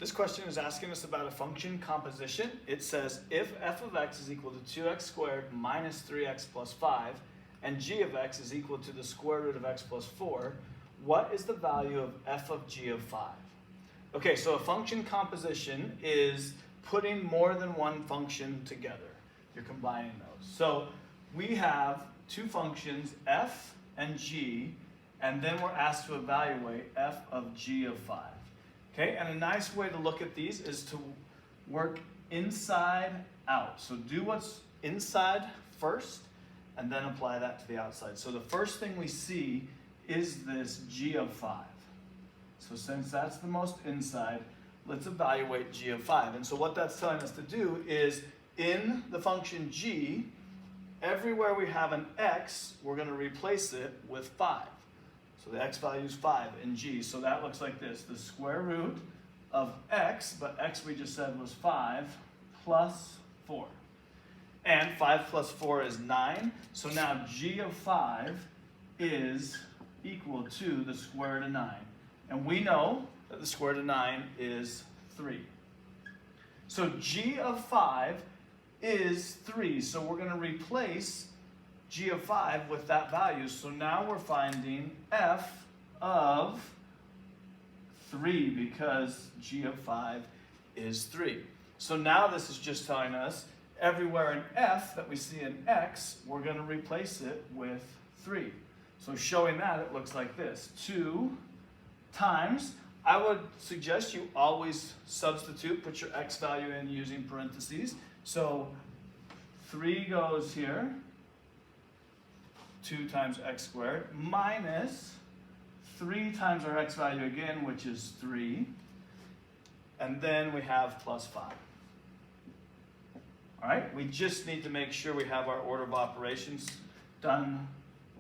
This question is asking us about a function composition. It says if f of x is equal to 2x squared minus 3x plus 5 and g of x is equal to the square root of x plus 4, what is the value of f of g of 5? Okay, so a function composition is putting more than one function together. You're combining those. So we have two functions, f and g, and then we're asked to evaluate f of g of 5. Okay, and a nice way to look at these is to work inside out. So do what's inside first, and then apply that to the outside. So the first thing we see is this g of 5. So since that's the most inside, let's evaluate g of 5. And so what that's telling us to do is, in the function g, everywhere we have an x, we're going to replace it with 5. So the x value is 5 in g. So that looks like this. The square root of x, but x we just said was 5, plus 4. And 5 plus 4 is 9. So now g of 5 is equal to the square root of 9. And we know that the square root of 9 is 3. So g of 5 is 3. So we're going to replace g of 5 with that value. So now we're finding f of 3 because g of 5 is 3. So now this is just telling us everywhere in f that we see in x, we're going to replace it with 3. So showing that, it looks like this. 2 times, I would suggest you always substitute, put your x value in using parentheses. So 3 goes here, 2 times x squared, minus 3 times our x value again, which is 3. And then we have plus 5. All right, we just need to make sure we have our order of operations done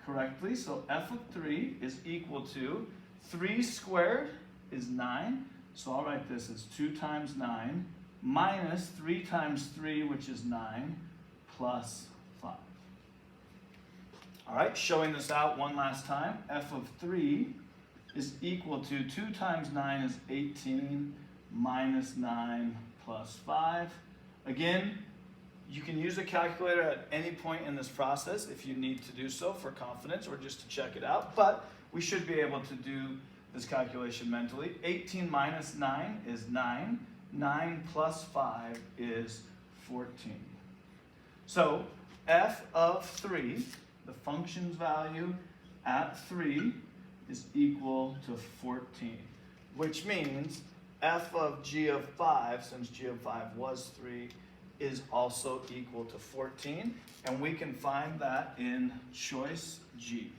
correctly. So f of 3 is equal to 3 squared is 9. So I'll write this as 2 times 9 minus 3 times 3, which is 9, plus 5. All right, showing this out one last time. F of 3 is equal to 2 times 9 is 18 minus 9 plus 5. Again, you can use a calculator at any point in this process if you need to do so for confidence or just to check it out, but we should be able to do this calculation mentally. 18 minus 9 is 9. 9 plus 5 is 14. So f of 3, the function's value at 3, is equal to 14, which means f of g of 5, since g of 5 was 3, is also equal to 14, and we can find that in choice G.